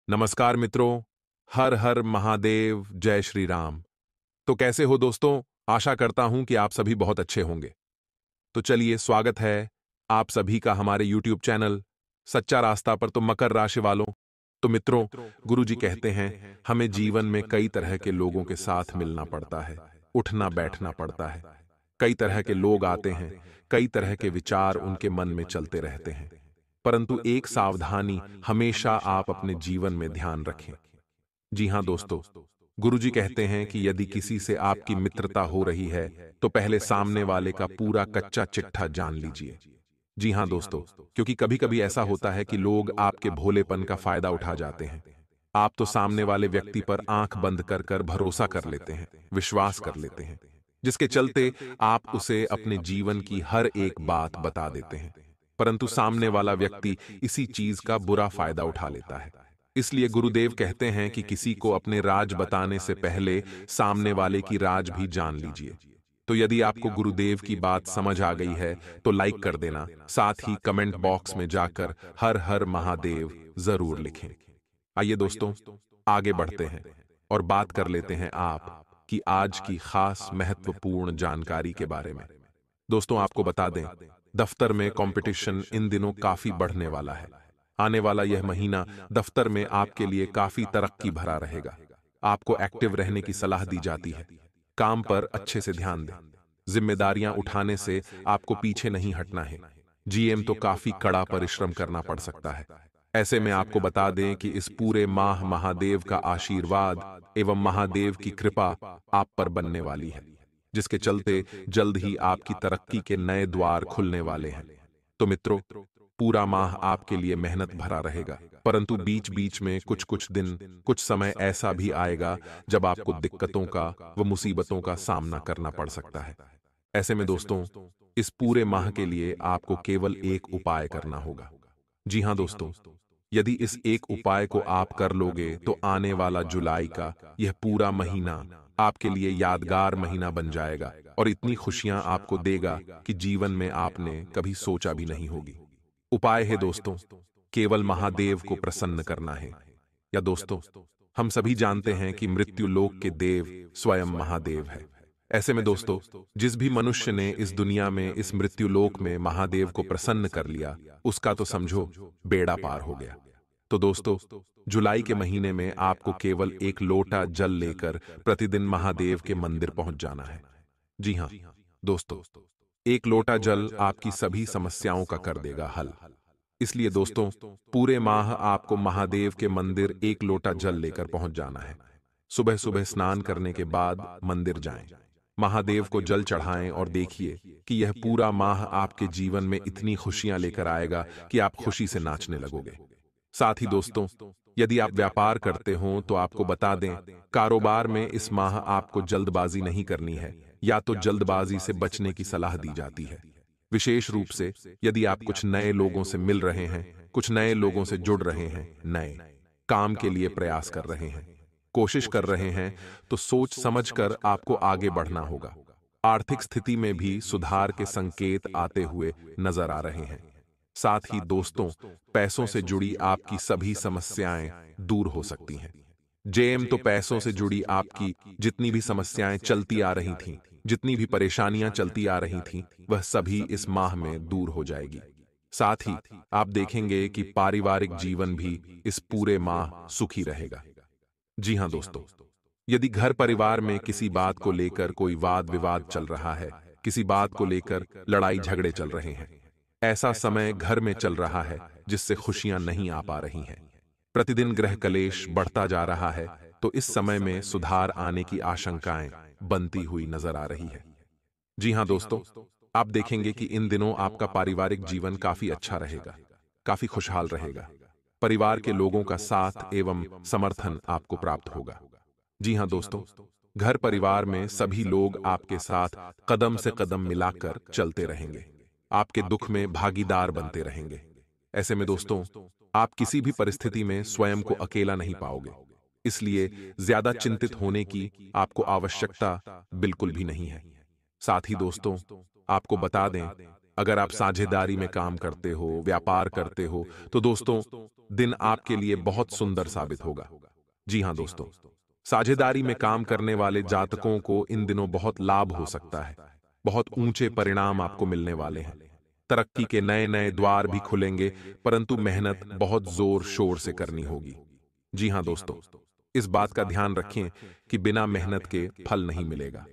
नमस्कार मित्रों। हर हर महादेव, जय श्री राम। तो कैसे हो दोस्तों? आशा करता हूं कि आप सभी बहुत अच्छे होंगे। तो चलिए, स्वागत है आप सभी का हमारे YouTube चैनल सच्चा रास्ता पर। तो मकर राशि वालों, तो मित्रों, गुरुजी कहते हैं हमें जीवन में कई तरह के लोगों के साथ मिलना पड़ता है, उठना बैठना पड़ता है। कई तरह के लोग आते हैं, कई तरह के विचार उनके मन में चलते रहते हैं। परंतु एक सावधानी हमेशा आप अपने जीवन में ध्यान रखें। जी हां दोस्तों, गुरुजी कहते हैं कि यदि किसी से आपकी मित्रता हो रही है तो पहले सामने वाले का पूरा कच्चा चिट्ठा जान लीजिए। जी हां दोस्तों, क्योंकि कभी कभी ऐसा होता है कि लोग आपके भोलेपन का फायदा उठा जाते हैं। आप तो सामने वाले व्यक्ति पर आंख बंद कर कर भरोसा कर लेते हैं, विश्वास कर लेते हैं, जिसके चलते आप उसे अपने जीवन की हर एक बात बता देते हैं। परंतु सामने वाला व्यक्ति इसी चीज का बुरा फायदा उठा लेता है। इसलिए गुरुदेव कहते हैं कि किसी को अपने राज बताने से पहले सामने वाले की राज भी जान लीजिए। तो यदि आपको गुरुदेव की बात समझ आ गई है तो लाइक कर देना, साथ ही कमेंट बॉक्स में जाकर हर हर महादेव जरूर लिखें। आइए दोस्तों, आगे बढ़ते हैं और बात कर लेते हैं आप की आज की खास महत्वपूर्ण जानकारी के बारे में। दोस्तों, आपको बता दें, दफ्तर में कंपटीशन इन दिनों काफी बढ़ने वाला है। आने वाला यह महीना दफ्तर में आपके लिए काफी तरक्की भरा रहेगा। आपको एक्टिव रहने की सलाह दी जाती है। काम पर अच्छे से ध्यान दें। जिम्मेदारियां उठाने से आपको पीछे नहीं हटना है। जीएम तो काफी कड़ा परिश्रम करना पड़ सकता है। ऐसे में आपको बता दें कि इस पूरे माह महादेव का आशीर्वाद एवं महादेव की कृपा आप पर बनने वाली है, जिसके चलते जल्द ही आपकी तरक्की के नए द्वार खुलने वाले हैं। तो मित्रों, पूरा माह आपके लिए मेहनत भरा रहेगा, परंतु बीच बीच में कुछ कुछ दिन, कुछ समय ऐसा भी आएगा जब आपको दिक्कतों का व मुसीबतों का सामना करना पड़ सकता है। ऐसे में दोस्तों, इस पूरे माह के लिए आपको केवल एक उपाय करना होगा। जी हां दोस्तों, यदि इस एक उपाय को आप कर लोगे तो आने वाला जुलाई का यह पूरा महीना आपके लिए यादगार महीना बन जाएगा और इतनी खुशियां आपको देगा कि जीवन में आपने कभी सोचा भी नहीं होगी। उपाय है दोस्तों, केवल महादेव को प्रसन्न करना है। या दोस्तों, हम सभी जानते हैं कि मृत्यु लोक के देव स्वयं महादेव है। ऐसे में दोस्तों, जिस भी मनुष्य ने इस दुनिया में, इस मृत्यु लोक में महादेव को प्रसन्न कर लिया, उसका तो समझो बेड़ा पार हो गया। तो दोस्तों, जुलाई के महीने में आपको केवल एक लोटा जल लेकर प्रतिदिन महादेव के मंदिर पहुंच जाना है। जी हां दोस्तों, एक लोटा जल आपकी सभी समस्याओं का कर देगा हल। इसलिए दोस्तों, पूरे माह आपको महादेव के मंदिर एक लोटा जल लेकर पहुंच जाना है। सुबह सुबह स्नान करने के बाद मंदिर जाएं, महादेव को जल चढ़ाएं और देखिए कि यह पूरा माह आपके जीवन में इतनी खुशियां लेकर आएगा कि आप खुशी से नाचने लगोगे। साथ ही दोस्तों, यदि आप व्यापार करते हो तो आपको बता दें, कारोबार में इस माह आपको जल्दबाजी नहीं करनी है, या तो जल्दबाजी से बचने की सलाह दी जाती है। विशेष रूप से यदि आप कुछ नए लोगों से मिल रहे हैं, कुछ नए लोगों से जुड़ रहे हैं, नए काम के लिए प्रयास कर रहे हैं, कोशिश कर रहे हैं, तो सोच समझकर आपको आगे बढ़ना होगा। आर्थिक स्थिति में भी सुधार के संकेत आते हुए नजर आ रहे हैं। साथ ही दोस्तों, पैसों से जुड़ी आपकी सभी समस्याएं दूर हो सकती हैं। जेएम तो पैसों से जुड़ी आपकी जितनी भी समस्याएं चलती आ रही थीं, जितनी भी परेशानियां चलती आ रही थीं, वह सभी इस माह में दूर हो जाएगी। साथ ही आप देखेंगे कि पारिवारिक जीवन भी इस पूरे माह सुखी रहेगा। जी हां दोस्तों, यदि घर परिवार में किसी बात को लेकर कोई वाद विवाद चल रहा है, किसी बात को लेकर लड़ाई झगड़े चल रहे हैं, ऐसा समय घर में चल रहा है जिससे खुशियां नहीं आ पा रही हैं, प्रतिदिन ग्रह कलेश बढ़ता जा रहा है, तो इस समय में सुधार आने की आशंकाएं बनती हुई नजर आ रही है। जी हां दोस्तों, आप देखेंगे कि इन दिनों आपका पारिवारिक जीवन काफी अच्छा रहेगा, काफी खुशहाल रहेगा। परिवार के लोगों का साथ एवं समर्थन आपको प्राप्त होगा। जी हां दोस्तों, घर परिवार में सभी लोग आपके साथ कदम से कदम मिलाकर चलते रहेंगे, आपके दुख में भागीदार बनते रहेंगे। ऐसे में दोस्तों, आप किसी भी परिस्थिति में स्वयं को अकेला नहीं पाओगे, इसलिए ज्यादा चिंतित होने की आपको आवश्यकता बिल्कुल भी नहीं है। साथ ही दोस्तों, आपको बता दें, अगर आप साझेदारी में काम करते हो, व्यापार करते हो, तो दोस्तों दिन आपके लिए बहुत सुंदर साबित होगा। जी हाँ दोस्तों, साझेदारी में काम करने वाले जातकों को इन दिनों बहुत लाभ हो सकता है। बहुत ऊंचे परिणाम आपको मिलने वाले हैं। तरक्की के नए नए द्वार भी खुलेंगे, परंतु मेहनत बहुत जोर शोर से करनी होगी। जी हाँ दोस्तों, इस बात का ध्यान रखें कि बिना मेहनत के फल नहीं मिलेगा।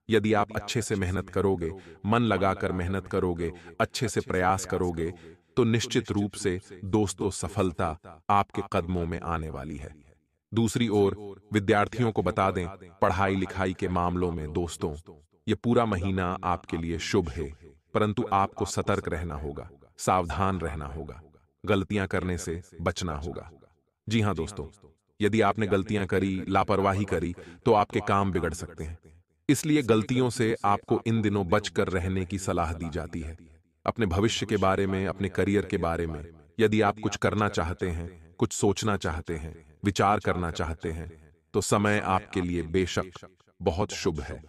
यदि आप अच्छे से मेहनत करोगे, मन लगाकर मेहनत करोगे, अच्छे से प्रयास करोगे, तो निश्चित रूप से दोस्तों सफलता आपके कदमों में आने वाली है। दूसरी ओर विद्यार्थियों को बता दें, पढ़ाई लिखाई के मामलों में दोस्तों ये पूरा महीना आपके लिए शुभ है, परंतु आपको सतर्क रहना होगा, सावधान रहना होगा, गलतियां करने से बचना होगा। जी हाँ दोस्तों, यदि आपने गलतियां करी, लापरवाही करी, तो आपके काम बिगड़ सकते हैं। इसलिए गलतियों से आपको इन दिनों बचकर रहने की सलाह दी जाती है। अपने भविष्य के बारे में, अपने करियर के बारे में, यदि आप कुछ करना चाहते हैं, कुछ सोचना चाहते हैं, विचार करना चाहते हैं, तो समय आपके लिए बेशक बहुत शुभ है।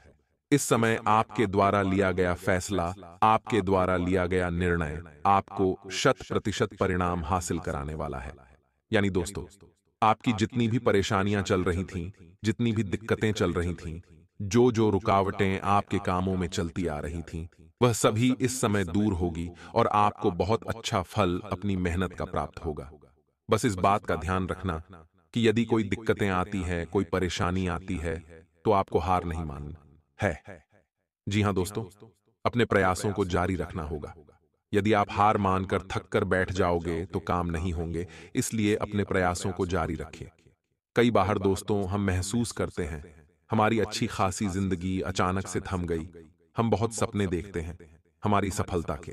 इस समय आपके द्वारा लिया गया फैसला, आपके द्वारा लिया गया निर्णय आपको 100% परिणाम हासिल कराने वाला है। यानी दोस्तों, आपकी जितनी भी परेशानियां चल रही थीं, जितनी भी दिक्कतें चल रही थीं, जो जो रुकावटें आपके कामों में चलती आ रही थीं, वह सभी इस समय दूर होगी और आपको बहुत अच्छा फल अपनी मेहनत का प्राप्त होगा। बस इस बात का ध्यान रखना कि यदि कोई दिक्कतें आती हैं, कोई परेशानी आती है, तो आपको हार नहीं मानना है। जी हाँ दोस्तों, अपने प्रयासों को जारी रखना होगा। यदि आप हार मानकर थक कर बैठ जाओगे तो काम नहीं होंगे, इसलिए अपने प्रयासों को जारी रखिए। कई बार दोस्तों हम महसूस करते हैं, हमारी अच्छी खासी जिंदगी अचानक से थम गई। हम बहुत सपने देखते हैं हमारी सफलता के,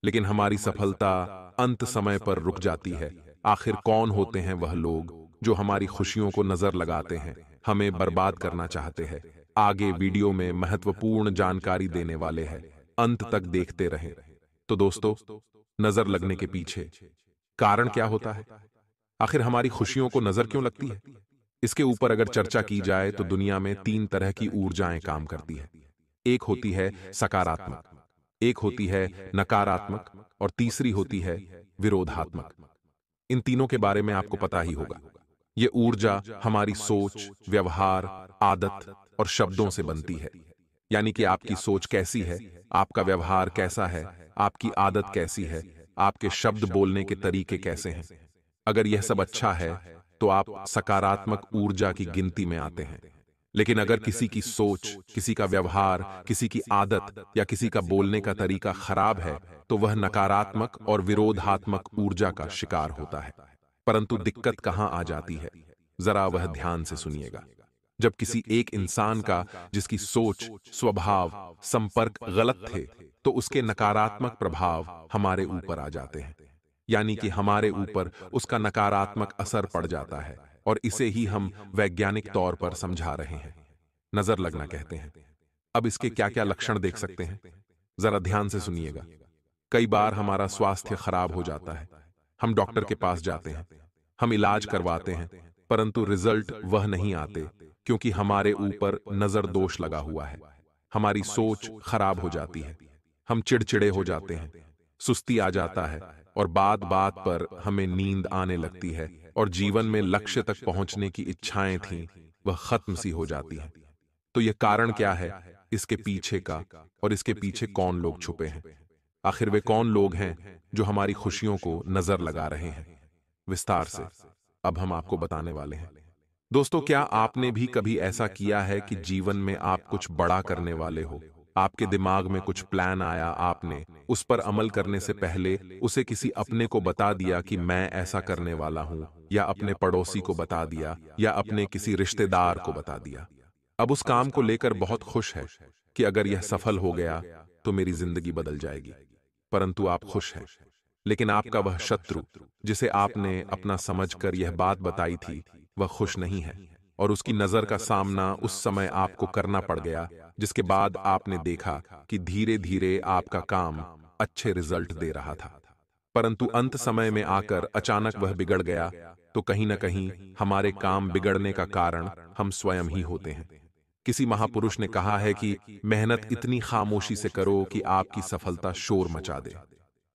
लेकिन हमारी सफलता अंत समय पर रुक जाती है। आखिर कौन होते हैं वह लोग जो हमारी खुशियों को नजर लगाते हैं, हमें बर्बाद करना चाहते हैं? आगे वीडियो में महत्वपूर्ण जानकारी देने वाले हैं, अंत तक देखते रहें। तो दोस्तों, नजर लगने के पीछे कारण क्या होता है? आखिर हमारी खुशियों को नजर क्यों लगती है? इसके ऊपर अगर चर्चा की जाए तो दुनिया में 3 तरह की ऊर्जाएं काम करती है। एक होती है सकारात्मक, एक होती है नकारात्मक और तीसरी होती है विरोधात्मक। इन तीनों के बारे में आपको पता ही होगा। ये ऊर्जा हमारी सोच, व्यवहार, आदत और शब्दों से बनती है। यानी कि आपकी सोच कैसी है, आपका व्यवहार कैसा है, आपकी आदत कैसी है, आपके शब्द बोलने के तरीके कैसे हैं। अगर यह सब अच्छा है तो आप सकारात्मक ऊर्जा की गिनती में आते हैं। लेकिन अगर किसी की सोच, किसी का व्यवहार, किसी की आदत या किसी का बोलने का तरीका खराब है, तो वह नकारात्मक और विरोधात्मक ऊर्जा का शिकार होता है। परंतु दिक्कत कहां आ जाती है, जरा वह ध्यान से सुनिएगा। जब किसी एक इंसान का, जिसकी सोच, स्वभाव, संपर्क गलत थे, तो उसके नकारात्मक प्रभाव हमारे ऊपर आ जाते हैं। यानी कि हमारे ऊपर उसका नकारात्मक असर पड़ जाता है, और इसे ही हम वैज्ञानिक तौर पर समझा रहे हैं, नजर लगना कहते हैं। अब इसके क्या क्या लक्षण देख सकते हैं, जरा ध्यान से सुनिएगा। कई बार हमारा स्वास्थ्य खराब हो जाता है, हम डॉक्टर के पास जाते हैं, हम इलाज करवाते हैं, परंतु रिजल्ट वह नहीं आते, क्योंकि हमारे ऊपर नजर दोष लगा हुआ है। हमारी सोच खराब हो जाती है, हम चिड़चिड़े हो जाते हैं, सुस्ती आ जाता है, और बात बात पर हमें नींद आने लगती है, और जीवन में लक्ष्य तक पहुंचने की इच्छाएं थीं, वह खत्म सी हो जाती हैं। तो यह कारण क्या है इसके पीछे का, और इसके पीछे कौन लोग छुपे हैं? आखिर वे कौन लोग हैं जो हमारी खुशियों को नजर लगा रहे हैं? विस्तार से अब हम आपको बताने वाले हैं। दोस्तों, क्या आपने भी कभी ऐसा किया है कि जीवन में आप कुछ बड़ा करने वाले हो, आपके दिमाग में कुछ प्लान आया, आपने उस पर अमल करने से पहले उसे किसी अपने को बता दिया कि मैं ऐसा करने वाला हूं, या अपने पड़ोसी को बता दिया, या अपने किसी रिश्तेदार को बता दिया। अब उस काम को लेकर बहुत खुश है कि अगर यह सफल हो गया तो मेरी जिंदगी बदल जाएगी। परंतु आप खुश हैं, लेकिन आपका वह शत्रु, जिसे आपने अपना समझकर यह बात बताई थी, वह खुश नहीं है, और उसकी नजर का सामना उस समय आपको करना पड़ गया, जिसके बाद आपने देखा कि धीरे धीरे आपका काम अच्छे रिजल्ट दे रहा था। परंतु अंत समय में आकर अचानक वह बिगड़ गया, तो कहीं ना कहीं हमारे काम बिगड़ने का कारण हम स्वयं ही होते हैं। किसी महापुरुष ने कहा है कि मेहनत इतनी खामोशी से करो कि आपकी सफलता शोर मचा दे।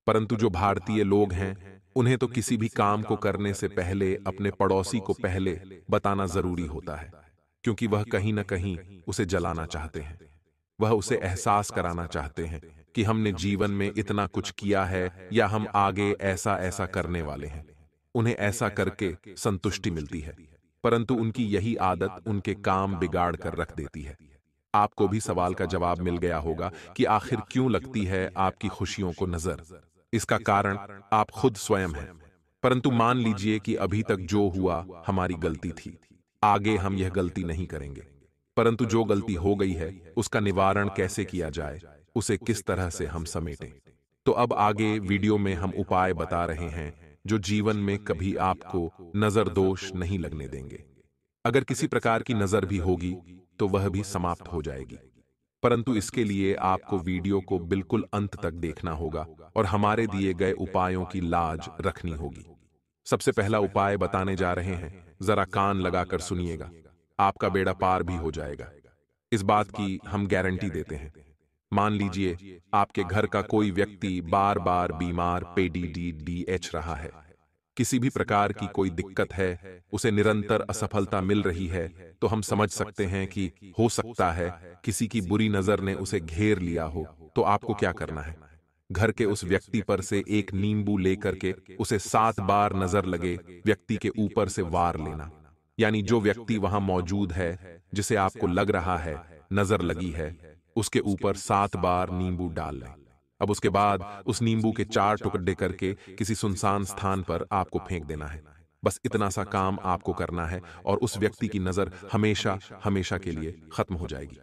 परंतु जो भारतीय लोग हैं, उन्हें तो किसी भी काम को करने से पहले अपने पड़ोसी को पहले बताना जरूरी होता है, क्योंकि वह कहीं न कहीं उसे जलाना चाहते हैं। वह उसे एहसास कराना चाहते हैं कि हमने जीवन में इतना कुछ किया है या हम आगे ऐसा ऐसा करने वाले हैं। उन्हें ऐसा करके संतुष्टि मिलती है, परंतु उनकी यही आदत उनके काम बिगाड़ कर रख देती है। आपको भी सवाल का जवाब मिल गया होगा कि आखिर क्यों लगती है आपकी खुशियों को नजर। इसका कारण आप खुद स्वयं हैं। परंतु मान लीजिए कि अभी तक जो हुआ हमारी गलती थी, आगे हम यह गलती नहीं करेंगे। परंतु जो गलती हो गई है उसका निवारण कैसे किया जाए, उसे किस तरह से हम समेटें। तो अब आगे वीडियो में हम उपाय बता रहे हैं जो जीवन में कभी आपको नजर दोष नहीं लगने देंगे। अगर किसी प्रकार की नजर भी होगी तो वह भी समाप्त हो जाएगी। परंतु इसके लिए आपको वीडियो को बिल्कुल अंत तक देखना होगा और हमारे दिए गए उपायों की लाज रखनी होगी। सबसे पहला उपाय बताने जा रहे हैं, जरा कान लगाकर सुनिएगा, आपका बेड़ा पार भी हो जाएगा। इस बात की हम गारंटी देते हैं। मान लीजिए आपके घर का कोई व्यक्ति बार बार बीमार PDDDH रहा है, किसी भी प्रकार की कोई दिक्कत है, उसे निरंतर असफलता मिल रही है, तो हम समझ सकते हैं कि हो सकता है किसी की बुरी नजर ने उसे घेर लिया हो। तो आपको क्या करना है? घर के उस व्यक्ति पर से एक नींबू लेकर के उसे 7 बार नजर लगे व्यक्ति के ऊपर से वार लेना। यानी जो व्यक्ति वहां मौजूद है, जिसे आपको लग रहा है नजर लगी है, उसके ऊपर 7 बार नींबू डाल लें। अब उसके बाद उस नींबू के 4 टुकड़े करके किसी सुनसान स्थान पर आपको फेंक देना है। बस इतना सा काम आपको करना है और उस व्यक्ति की नजर हमेशा हमेशा के लिए खत्म हो जाएगी।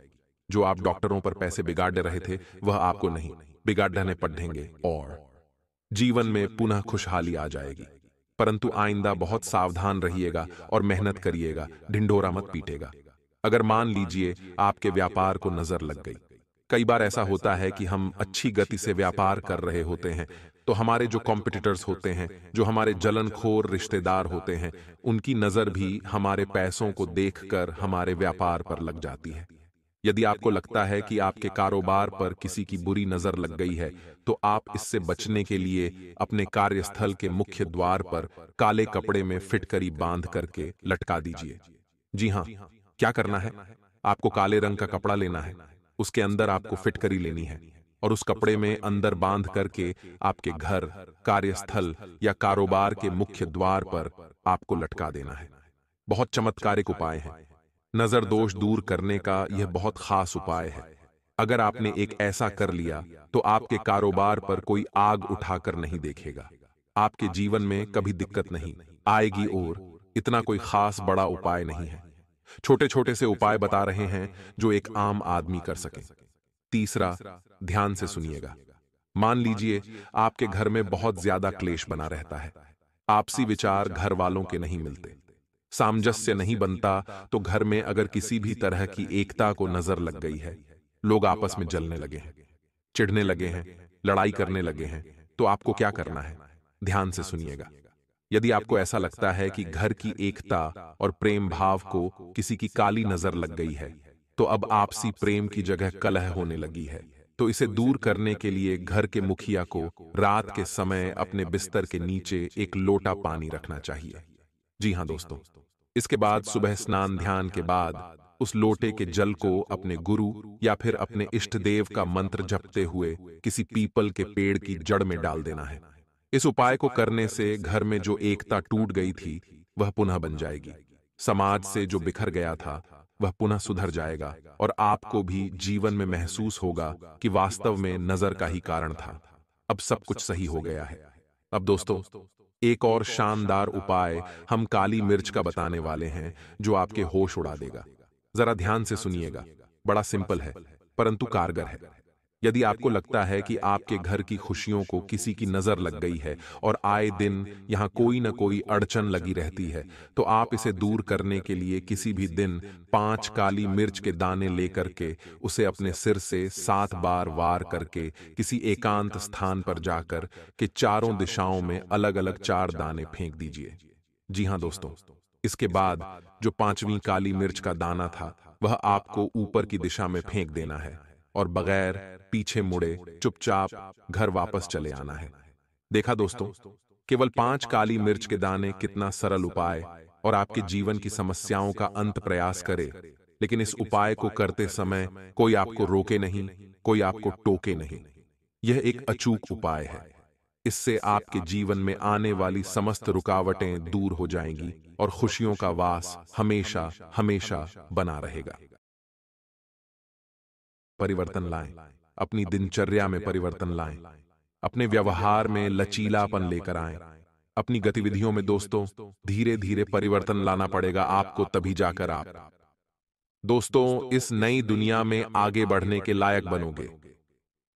जो आप डॉक्टरों पर पैसे बिगाड़ रहे थे, वह आपको नहीं बिगाड़ने पड़ेंगे और जीवन में पुनः खुशहाली आ जाएगी। परंतु आइंदा बहुत सावधान रहिएगा और मेहनत करिएगा, ढिंढोरा मत पीटेगा। अगर मान लीजिए आपके व्यापार को नजर लग गई, कई बार ऐसा होता है कि हम अच्छी गति से व्यापार कर रहे होते हैं, तो हमारे जो कॉम्पिटिटर्स होते हैं, जो हमारे जलनखोर रिश्तेदार होते हैं, उनकी नजर भी हमारे पैसों को देखकर हमारे व्यापार पर लग जाती है। यदि आपको लगता है कि आपके कारोबार पर किसी की बुरी नजर लग गई है, तो आप इससे बचने के लिए अपने कार्यस्थल के मुख्य द्वार पर काले कपड़े में फिटकरी बांध करके लटका दीजिए। जी हाँ, क्या करना है? आपको काले रंग का कपड़ा लेना है, उसके अंदर आपको फिटकरी लेनी है और उस कपड़े में अंदर बांध करके आपके घर, कार्यस्थल या कारोबार के मुख्य द्वार पर आपको लटका देना है। बहुत चमत्कारिक उपाय है। नजर दोष दूर करने का यह बहुत खास उपाय है। अगर आपने एक ऐसा कर लिया तो आपके कारोबार पर कोई आग उठाकर नहीं देखेगा, आपके जीवन में कभी दिक्कत नहीं आएगी और इतना कोई खास बड़ा उपाय नहीं है। छोटे छोटे से उपाय बता रहे हैं जो एक आम आदमी कर सके। तीसरा, ध्यान से सुनिएगा। मान लीजिए आपके घर में बहुत ज्यादा क्लेश बना रहता है, आपसी विचार घर वालों के नहीं मिलते, सामंजस्य नहीं बनता, तो घर में अगर किसी भी तरह की एकता को नजर लग गई है, लोग आपस में जलने लगे हैं, चिढ़ने लगे हैं, लड़ाई करने लगे हैं, तो आपको क्या करना है? ध्यान से सुनिएगा। यदि आपको ऐसा लगता है कि घर की एकता और प्रेम भाव को किसी की काली नजर लग गई है, तो अब आपसी प्रेम की जगह कलह होने लगी है, तो इसे दूर करने के लिए घर के मुखिया को रात के समय अपने बिस्तर के नीचे एक लोटा पानी रखना चाहिए। जी हाँ दोस्तों, इसके बाद सुबह स्नान ध्यान के बाद उस लोटे के जल को अपने गुरु या फिर अपने इष्ट देव का मंत्र जपते हुए किसी पीपल के पेड़ की जड़ में डाल देना है। इस उपाय को करने से घर में जो एकता टूट गई थी वह पुनः बन जाएगी, समाज से जो बिखर गया था वह पुनः सुधर जाएगा और आपको भी जीवन में महसूस होगा कि वास्तव में नजर का ही कारण था, अब सब कुछ सही हो गया है। अब दोस्तों, एक और शानदार उपाय हम काली मिर्च का बताने वाले हैं जो आपके होश उड़ा देगा। जरा ध्यान से सुनिएगा, बड़ा सिंपल है परंतु कारगर है। यदि आपको लगता है कि आपके घर की खुशियों को किसी की नजर लग गई है और आए दिन यहां कोई न कोई अड़चन लगी रहती है, तो आप इसे दूर करने के लिए किसी भी दिन 5 काली मिर्च के दाने लेकर के उसे अपने सिर से 7 बार वार करके किसी एकांत स्थान पर जाकर के चारों दिशाओं में अलग अलग 4 दाने फेंक दीजिए। जी हां दोस्तों, इसके बाद जो 5वीं काली मिर्च का दाना था वह आपको ऊपर की दिशा में फेंक देना है और बगैर पीछे मुड़े चुपचाप घर वापस चले आना है। देखा दोस्तों, केवल 5 काली मिर्च के दाने कितना सरल उपाय और आपके जीवन की समस्याओं का अंत प्रयास करे, लेकिन इस उपाय को करते समय कोई आपको रोके नहीं, कोई आपको टोके नहीं। यह एक अचूक उपाय है। इससे आपके जीवन में आने वाली समस्त रुकावटें दूर हो जाएंगी और खुशियों का वास हमेशा हमेशा बना रहेगा। परिवर्तन लाएं, अपनी दिनचर्या में परिवर्तन लाएं, अपने व्यवहार में लचीलापन लेकर आएं, अपनी गतिविधियों में दोस्तों धीरे धीरे परिवर्तन लाना पड़ेगा आपको, तभी जाकर आप दोस्तों इस नई दुनिया में आगे बढ़ने के लायक बनोगे।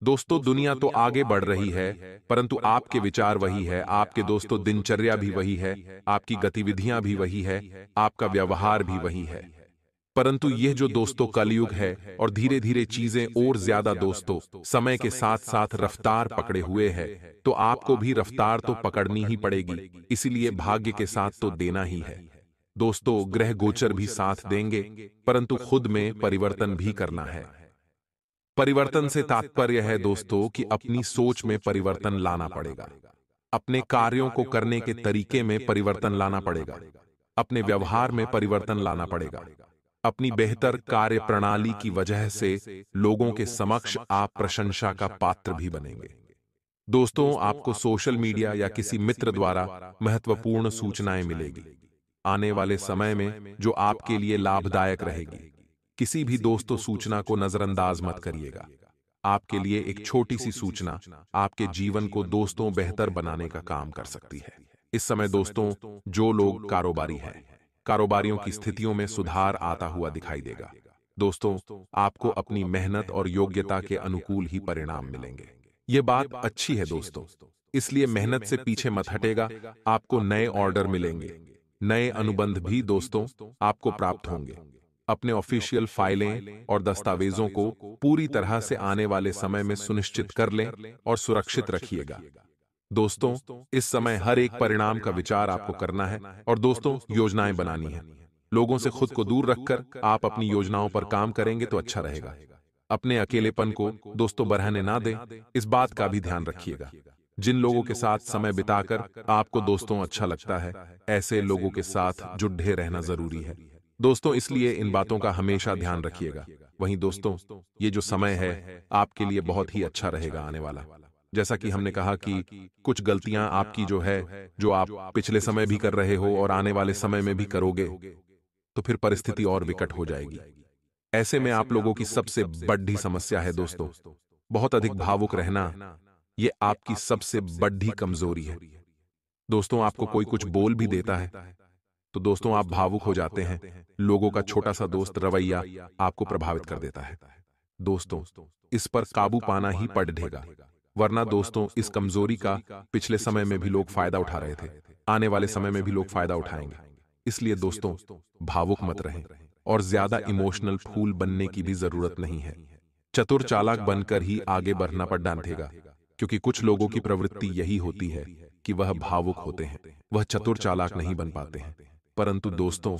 दोस्तों दुनिया तो आगे बढ़ रही है, परंतु आपके विचार वही है, आपके दोस्तों दिनचर्या भी वही है, आपकी गतिविधियां भी वही है, आपका व्यवहार भी वही है। परंतु यह जो दोस्तों कलयुग है और धीरे धीरे चीजें और ज्यादा दोस्तों समय के साथ साथ रफ्तार पकड़े हुए है, तो आपको भी रफ्तार तो पकड़नी ही पड़ेगी, इसीलिए भाग्य के साथ तो देना ही है। दोस्तों ग्रह गोचर भी साथ देंगे, परंतु खुद में परिवर्तन भी करना है। परिवर्तन से तात्पर्य है दोस्तों कि अपनी सोच में परिवर्तन लाना पड़ेगा, अपने कार्यों को करने के तरीके में परिवर्तन लाना पड़ेगा, अपने व्यवहार में परिवर्तन लाना पड़ेगा। अपनी बेहतर कार्य प्रणाली की वजह से लोगों के समक्ष आप प्रशंसा का पात्र भी बनेंगे। दोस्तों आपको सोशल मीडिया या किसी मित्र द्वारा महत्वपूर्ण सूचनाएं मिलेगी आने वाले समय में, जो आपके लिए लाभदायक रहेगी। किसी भी दोस्तों सूचना को नजरअंदाज मत करिएगा। आपके लिए एक छोटी सी सूचना आपके जीवन को दोस्तों बेहतर बनाने का काम कर सकती है। इस समय दोस्तों जो लोग कारोबारी हैं, कारोबारियों की स्थितियों में सुधार आता हुआ दिखाई देगा। दोस्तों आपको अपनी मेहनत और योग्यता के अनुकूल ही परिणाम मिलेंगे। ये बात अच्छी है दोस्तों, इसलिए मेहनत से पीछे मत हटेगा। आपको नए ऑर्डर मिलेंगे, नए अनुबंध भी दोस्तों आपको प्राप्त होंगे। अपने ऑफिशियल फाइलें और दस्तावेजों को पूरी तरह से आने वाले समय में सुनिश्चित कर लें और सुरक्षित रखिएगा। दोस्तों इस समय हर एक परिणाम का विचार आपको करना है और दोस्तों योजनाएं बनानी है। लोगों से खुद को दूर रखकर आप अपनी योजनाओं पर काम करेंगे तो अच्छा रहेगा। अपने अकेलेपन को दोस्तों बढ़ाने ना दें, इस बात का भी ध्यान रखिएगा। जिन लोगों के साथ समय बिताकर आपको दोस्तों अच्छा लगता है, ऐसे लोगों के साथ जुड़े रहना जरूरी है दोस्तों, इसलिए इन बातों का हमेशा ध्यान रखिएगा। वहीं दोस्तों ये जो समय है आपके लिए बहुत ही अच्छा रहेगा आने वाला। जैसा कि हमने कहा कि कुछ गलतियां आपकी जो है, जो आप पिछले समय भी कर रहे हो और आने वाले समय में भी करोगे, तो फिर परिस्थिति और विकट हो जाएगी। ऐसे में आप लोगों की सबसे बड़ी समस्या है दोस्तों, बहुत अधिक भावुक रहना। ये आपकी सबसे बड़ी कमजोरी है। दोस्तों आपको कोई कुछ बोल भी देता है तो दोस्तों आप भावुक हो जाते हैं। लोगों का छोटा सा दोस्त रवैया आपको प्रभावित कर देता है। दोस्तों इस पर काबू पाना ही पड़ेगा, वरना दोस्तों इस कमजोरी का पिछले समय में भी लोग फायदा उठा रहे थे, आने वाले समय में भी लोग फायदा उठाएंगे। इसलिए दोस्तों भावुक मत रहें और ज्यादा इमोशनल फूल बनने की भी जरूरत नहीं है। चतुर चालाक बनकर ही आगे बढ़ना पड़ डांटेगा, क्योंकि कुछ लोगों की प्रवृत्ति यही होती है कि वह भावुक होते हैं, वह चतुर चालाक नहीं बन पाते हैं। परंतु दोस्तों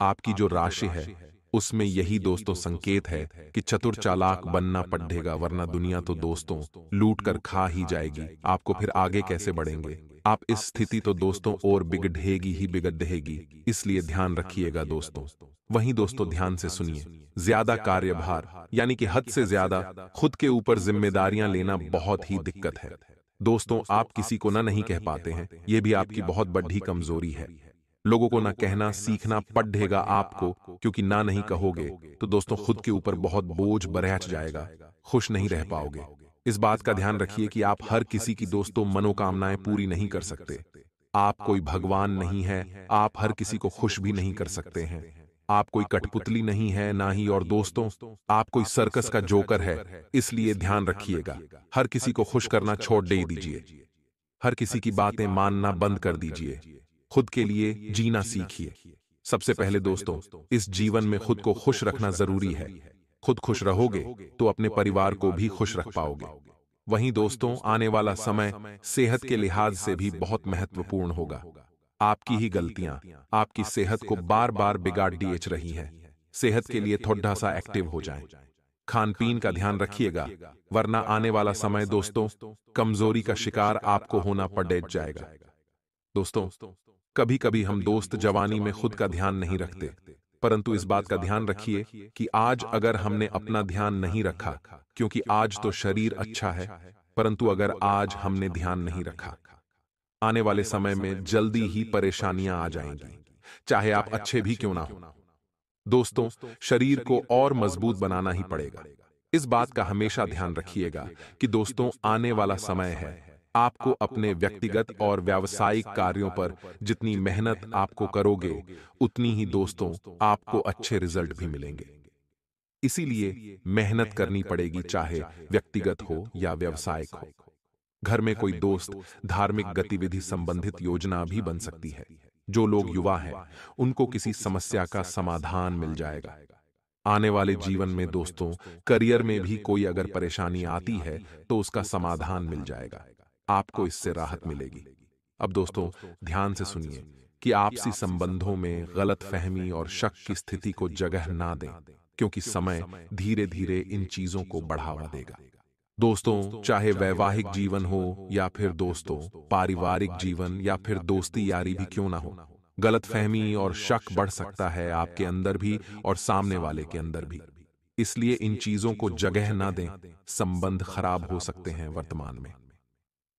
आपकी जो राशि है उसमें यही दोस्तों संकेत है कि चतुर चालाक बनना पड़ेगा, वरना दुनिया तो दोस्तों लूट कर खा ही जाएगी। आपको फिर आगे कैसे बढ़ेंगे? आप इस स्थिति तो दोस्तों और बिगड़ेगी ही बिगड़ेगी। इसलिए ध्यान रखिएगा दोस्तों। वहीं दोस्तों ध्यान से सुनिए, ज्यादा कार्यभार यानी कि हद से ज्यादा खुद के ऊपर जिम्मेदारियां लेना बहुत ही दिक्कत है। दोस्तों आप किसी को ना नहीं कह पाते हैं, यह भी आपकी बहुत बड़ी कमजोरी है। लोगों को ना कहना सीखना पड़ेगा आपको, क्योंकि ना नहीं कहोगे तो दोस्तों खुद के ऊपर बहुत बोझ बढ़ जाएगा, खुश नहीं रह पाओगे। इस बात का ध्यान रखिए कि आप हर किसी की दोस्तों मनोकामनाएं पूरी नहीं कर सकते। आप कोई भगवान नहीं है, आप हर किसी को खुश भी नहीं कर सकते हैं। आप कोई कठपुतली नहीं है ना ही, और दोस्तों आप कोई सर्कस का जोकर है। इसलिए ध्यान रखिएगा, हर किसी को खुश करना छोड़ दे दीजिए, हर किसी की बातें मानना बंद कर दीजिए, खुद के लिए जीना सीखिए। सबसे पहले दोस्तों इस जीवन में खुद को खुश रखना जरूरी है। खुद खुश रहोगे तो अपने परिवार को भी खुश रख पाओगे। वहीं दोस्तों आने वाला समय सेहत के लिहाज से भी बहुत महत्वपूर्ण होगा। आपकी ही गलतियां आपकी सेहत को बार बार बिगाड़ दिए रही हैं। सेहत के लिए थोड़ा सा एक्टिव हो जाएं। खान पीन का ध्यान रखिएगा, वरना आने वाला समय दोस्तों कमजोरी का शिकार आपको होना पड़ जाएगा। दोस्तों, कभी कभी हम दोस्त जवानी में खुद का ध्यान नहीं रखते, परंतु इस बात का ध्यान रखिए कि आज अगर हमने अपना ध्यान नहीं रखा, क्योंकि आज तो शरीर अच्छा है, परंतु अगर आज हमने ध्यान नहीं रखा, आने वाले समय में जल्दी ही परेशानियां आ जाएंगी, चाहे आप अच्छे भी क्यों ना हो। दोस्तों, शरीर को और मजबूत बनाना ही पड़ेगा। इस बात का हमेशा ध्यान रखिएगा कि दोस्तों आने वाला समय है, आपको अपने व्यक्तिगत और व्यावसायिक कार्यों पर जितनी मेहनत आपको करोगे, उतनी ही दोस्तों आपको अच्छे रिजल्ट भी मिलेंगे। इसीलिए मेहनत करनी पड़ेगी, चाहे व्यक्तिगत हो या व्यावसायिक हो। घर में कोई दोस्त धार्मिक गतिविधि संबंधित योजना भी बन सकती है। जो लोग युवा हैं, उनको किसी समस्या का समाधान मिल जाएगा। आने वाले जीवन में दोस्तों करियर में भी कोई अगर परेशानी आती है तो उसका समाधान मिल जाएगा, आपको इससे राहत मिलेगी। अब दोस्तों ध्यान से सुनिए कि आपसी संबंधों में गलतफहमी और शक की स्थिति को जगह ना दें, क्योंकि समय धीरे धीरे इन चीजों को बढ़ावा देगा। दोस्तों, चाहे वैवाहिक जीवन हो या फिर दोस्तों पारिवारिक जीवन या फिर दोस्ती यारी भी क्यों ना हो, गलतफहमी और शक बढ़ सकता है आपके अंदर भी और सामने वाले के अंदर भी। इसलिए इन चीजों को जगह ना दें, संबंध खराब हो सकते हैं वर्तमान में।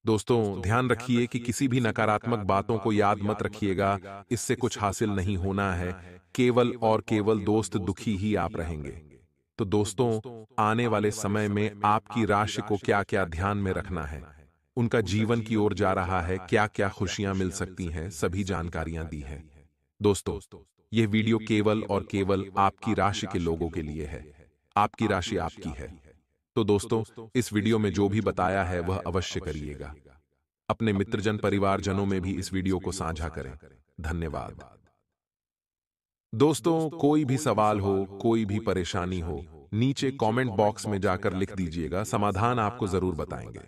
दोस्तों ध्यान रखिए कि किसी भी नकारात्मक बातों को याद मत रखिएगा, इससे कुछ हासिल नहीं होना है। केवल और केवल दोस्त दुखी ही आप रहेंगे। तो दोस्तों आने वाले समय में आपकी राशि को क्या क्या ध्यान में रखना है, उनका जीवन की ओर जा रहा है, क्या क्या खुशियां मिल सकती हैं, सभी जानकारियां दी है। दोस्तों यह वीडियो केवल और केवल आपकी राशि के लोगों के लिए है। आपकी राशि आपकी है। तो दोस्तों इस वीडियो में जो भी बताया है वह अवश्य करिएगा। अपने मित्रजन परिवारजनों में भी इस वीडियो को साझा करें। धन्यवाद। दोस्तों कोई भी सवाल हो, कोई भी परेशानी हो, नीचे कमेंट बॉक्स में जाकर लिख दीजिएगा, समाधान आपको जरूर बताएंगे।